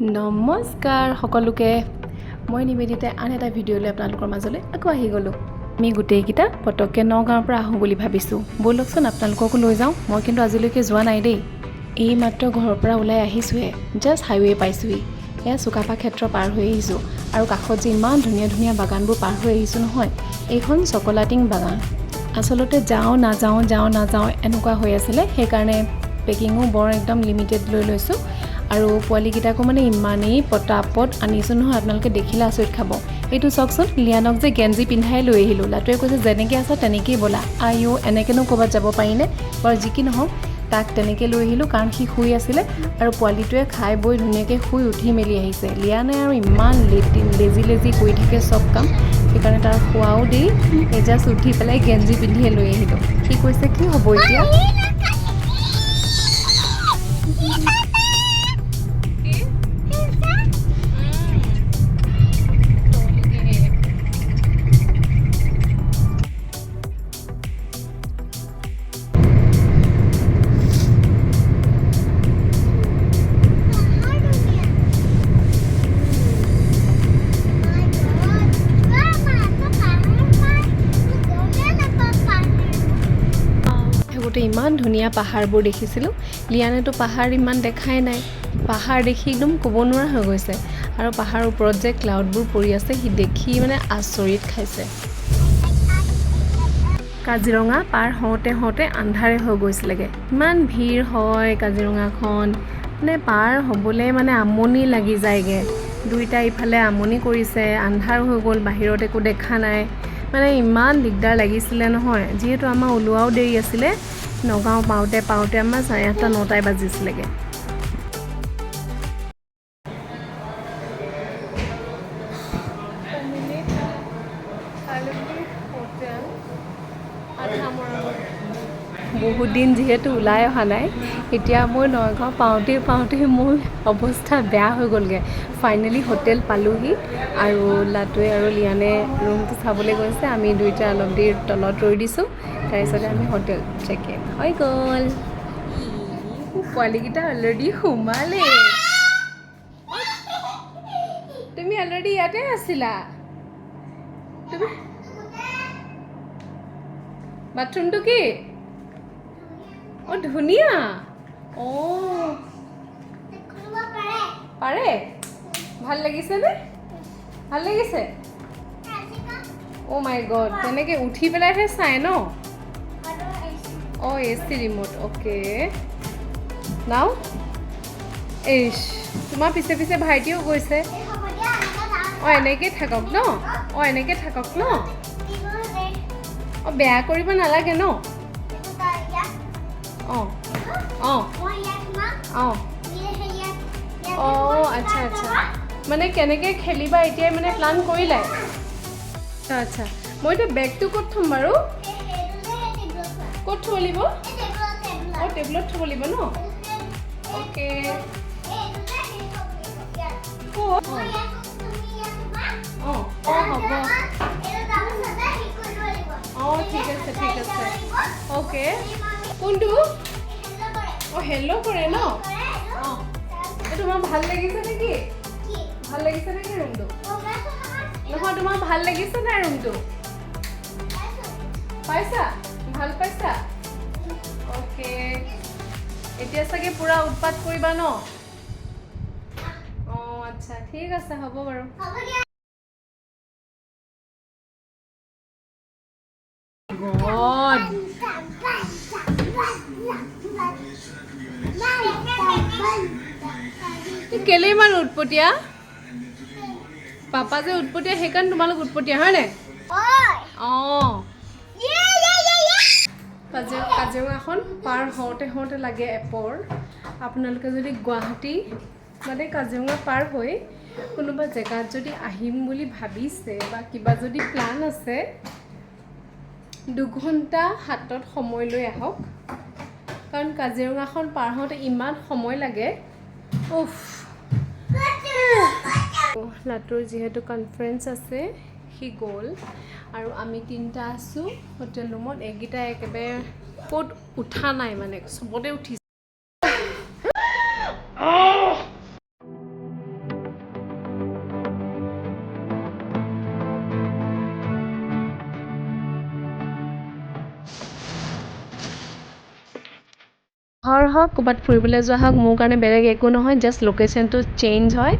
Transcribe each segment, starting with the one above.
নমস্কাৰ সকলোকে মই নিবেদিতে আন এটা ভিডিঅ'লৈ আপোনালোকৰ মাজলৈ আকৌ আহি গ'লো আমি গোটেইকেইটা পটককে নগাঁৱৰ পৰা আহোঁ বুলি ভাবিছোঁ ব'লকচোন আপোনালোককো লৈ যাওঁ মই কিন্তু আজিলৈকে যোৱা নাই দেই এই মাত্ৰ ঘৰৰ পৰা ওলাই আহিছোঁহে জাষ্ট হাইৱে পাইছোঁহি এয়া চুকাফা ক্ষেত্ৰ পাৰ হৈ আহিছোঁ আৰু কাষত যে ইমান ধুনীয়া ধুনীয়া বাগানবোৰ পাৰ হৈ আহিছোঁ নহয় এইখন চকলাটিং বাগান আচলতে যাওঁ নাযাওঁ এনেকুৱা হৈ আছিলে সেইকাৰণে পেকিঙো বৰ একদম লিমিটেড লৈ লৈছোঁ আৰু পোৱালিকেইটাকো মানে ইমানেই পটাপট আনিছোঁ নহয় আপোনালোকে দেখিলে আচৰিত খাব এইটো চাওকচোন লিয়ানক যে গেঞ্জি পিন্ধাই লৈ আহিলোঁ লাটুৱে কৈছে যেনেকৈ আছা তেনেকেই ব'লা আইও এনেকৈনো ক'ৰবাত যাব পাৰিনে বাৰু যি কি নহওক তাক তেনেকৈ লৈ আহিলোঁ কাৰণ সি শুই আছিলে আৰু পোৱালিটোৱে খাই বৈ ধুনীয়াকৈ শুই উঠি মেলি আহিছে লিয়ানে আৰু ইমান লেজি কৰি থাকে চব কাম সেইকাৰণে তাৰ খোৱাও দেই জাষ্ট উঠি পেলাই গেঞ্জি পিন্ধিয়ে লৈ আহিলোঁ সি কৈছে কি হ'ব এতিয়া ইমান ধুনীয়া পাহাৰবোৰ দেখিছিলোঁ লিয়ানেতো পাহাৰ ইমান দেখাই নাই পাহাৰ দেখি একদম ক'ব নোৱাৰা হৈ গৈছে আৰু পাহাৰৰ ওপৰত যে ক্লাউডবোৰ পৰি আছে সি দেখি মানে আচৰিত খাইছে কাজিৰঙা পাৰ হওঁতে আন্ধাৰে হৈ গৈছিলেগৈ ইমান ভিৰ হয় কাজিৰঙাখন মানে পাৰ হ'বলৈ মানে আমনি লাগি যায়গৈ দুইটা ইফালে আমনি কৰিছে আন্ধাৰ হৈ গ'ল বাহিৰত একো দেখা নাই মানে ইমান দিগদাৰ লাগিছিলে নহয় যিহেতু আমাৰ ওলোৱাও দেৰি আছিলে নগাঁও পাওঁতে আমাৰ 8:30-9টাই বাজিছিলেগৈ বহুত দিন যিহেতু ওলাই অহা নাই এতিয়া মই নগাঁও পাওঁতে মোৰ অৱস্থা বেয়া হৈ গ'লগৈ ফাইনেলি হোটেল পালোহি আৰু লাটুৱে আৰু লিয়ানে ৰুমটো চাবলৈ গৈছে আমি দুইটা অলপ দেৰি তলত ৰৈ দিছোঁ তাৰপিছতে আমি হোটেল চেক ইন হৈ গ'ল পোৱালিকেইটা অলৰেডি সোমালে তুমি অলৰেডি ইয়াতে আছিলা তুমি বাথৰুমটো কি অঁ ধুনীয়া অঁ পাৰে ভাল লাগিছেনে ভাল লাগিছে অ' মাই গড তেনেকৈ উঠি পেলাইহে চাই ন অঁ AC ৰিম'ট অ'কে নাও ইছ তোমাৰ পিছে ভাইটিও গৈছে অঁ এনেকৈ থাকক ন অঁ বেয়া কৰিব নালাগে ন অঁ আচ্ছা মানে কেনেকৈ খেলিবা এতিয়াই মানে প্লান কৰিলে আচ্ছা মই এতিয়া বেগটো ক'ত থ'ম বাৰু ক'ত থ'ব লাগিব অঁ টেবুলত থ'ব লাগিব ন অ'কে ক'ত অঁ হ'ব অঁ ঠিক আছে অ'কে কোনটো অঁ হেল্ল' কৰে ন অঁ এইটো তোমাৰ ভাল লাগিছে নেকি ৰুমটো নহয় তোমাৰ ভাল লাগিছে নাই ৰুমটো ভাল পাইছা অ'কে এতিয়া চাগে পুৰা উৎপাত কৰিবা ন অঁ আচ্ছা ঠিক আছে হ'ব বাৰু কেলে ইমান উৎপতীয়া পাপা যে উৎপতীয়া সেইকাৰণে তোমালোক উৎপতীয়া হয়নে অঁ কাজিৰঙাখন পাৰ হওঁতে লাগে এপৰ আপোনালোকে যদি গুৱাহাটী মানে কাজিৰঙা পাৰ হৈ কোনোবা জেগাত যদি আহিম বুলি ভাবিছে বা কিবা যদি প্লান আছে 2 ঘণ্টা হাতত সময় লৈ আহক কাৰণ কাজিৰঙাখন পাৰ হওঁতে ইমান সময় লাগে উফ লাটুৰ যিহেতু কনফাৰেঞ্চ আছে সি গ'ল আৰু আমি 3টা আছোঁ হোটেল ৰুমত এইকেইটা একেবাৰে ক'ত উঠা নাই মানে চবতে উঠিছে ঘৰ হওক ক'ৰবাত ফুৰিবলৈ যোৱা হওক মোৰ কাৰণে বেলেগ একো নহয়, জাষ্ট লোকেশ্যনটো চেঞ্জ হয়।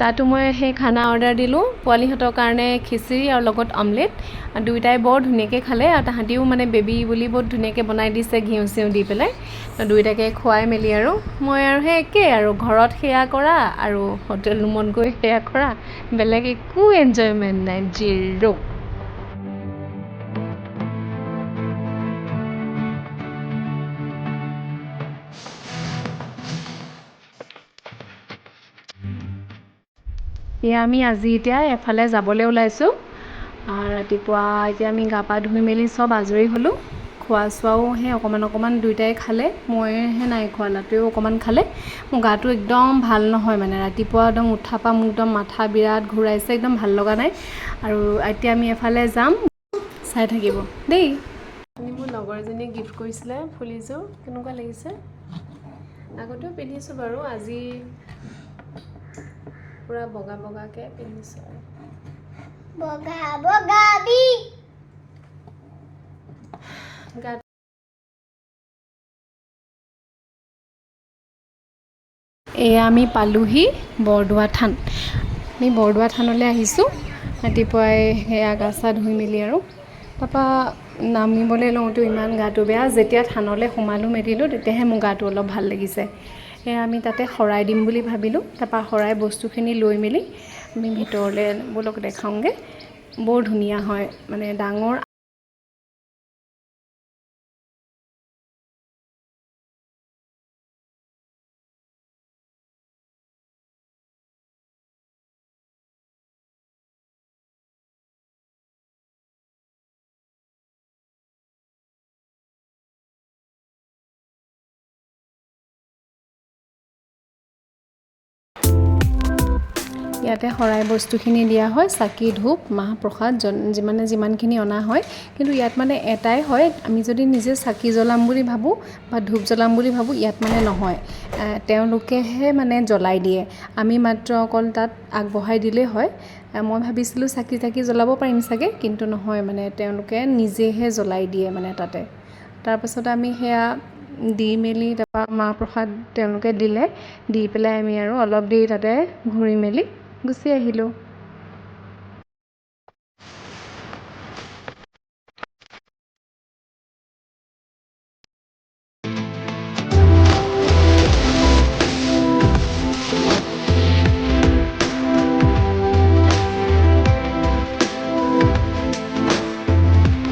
তাতো মই সেই খানা অৰ্ডাৰ দিলোঁ, পোৱালিহঁতৰ কাৰণে খিচিৰি আৰু লগত অমলেট। দুয়োটাই বৰ ধুনীয়াকৈ খালে আৰু তাহাঁতিও মানে বেবী বুলি বহুত ধুনীয়াকৈ বনাই দিছে ঘিউ চিউ দি পেলাই। দুয়োটাকে খুৱাই মেলি আৰু মই আৰু সেই একেই আৰু ঘৰত সেয়া কৰা আৰু হোটেল ৰুমত গৈ সেয়া কৰা, বেলেগ একো এনজয়মেণ্ট নাই, জিৰ'। আমি আজি এতিয়া এফালে যাবলৈ ওলাইছোঁ। ৰাতিপুৱা এতিয়া আমি গা পা ধুই মেলি চব আজৰি হ'লোঁ। খোৱা চোৱাও সেই অকণমান দুয়োটাই খালে, মইহে নাই খোৱা, লাটোৱেও অকণমান খালে। মোৰ গাটো একদম ভাল নহয়, মানে ৰাতিপুৱা একদম উঠা পা মোৰ একদম মাথা বিৰাট ঘূৰাইছে, একদম ভাল লগা নাই। আৰু এতিয়া আমি এফালে যাম, চাই থাকিব দেই। মোৰ লগৰ এজনীয়ে গিফ্ট কৰিছিলে ফুলিযোৰ, কেনেকুৱা লাগিছে? আগতেও পিন্ধিছোঁ বাৰু, আজি পুৰা বগা বগাকৈ পিন্ধিছোঁ আৰু এয়া আমি পালোহি বৰদোৱা থান। আমি বৰদোৱা থানলৈ আহিছোঁ ৰাতিপুৱাই, সেয়া গা চা ধুই মেলি আৰু তাৰপৰা নামিবলৈ লওঁতেও ইমান গাটো বেয়া। যেতিয়া থানলৈ সোমালোঁ মেলিলোঁ তেতিয়াহে মোৰ গাটো অলপ ভাল লাগিছে। সেয়া আমি তাতে শৰাই দিম বুলি ভাবিলোঁ। তাৰপৰা শৰাই বস্তুখিনি লৈ মেলি আমি ভিতৰলৈ ব'লক দেখাওঁগৈ। বৰ ধুনীয়া হয়, মানে ডাঙৰ। ইয়াতে শৰাই বস্তুখিনি দিয়া হয়, চাকি ধূপ মাহ প্ৰসাদ যিমানখিনি অনা হয়। কিন্তু ইয়াত মানে এটাই হয়, আমি যদি নিজে চাকি জ্বলাম বুলি ভাবোঁ বা ধূপ জ্বলাম বুলি ভাবোঁ, ইয়াত মানে নহয়, তেওঁলোকেহে মানে জ্বলাই দিয়ে। আমি মাত্ৰ অকল তাত আগবঢ়াই দিলেই হয়। মই ভাবিছিলোঁ চাকি জ্বলাব পাৰিম চাগে, কিন্তু নহয়, মানে তেওঁলোকে নিজেহে জ্বলাই দিয়ে মানে তাতে। তাৰপাছত আমি সেয়া দি মেলি তাৰপৰা মাহ প্ৰসাদ তেওঁলোকে দিলে, দি পেলাই আমি আৰু অলপ দেৰি তাতে ঘূৰি মেলি গুচি আহিলোঁ।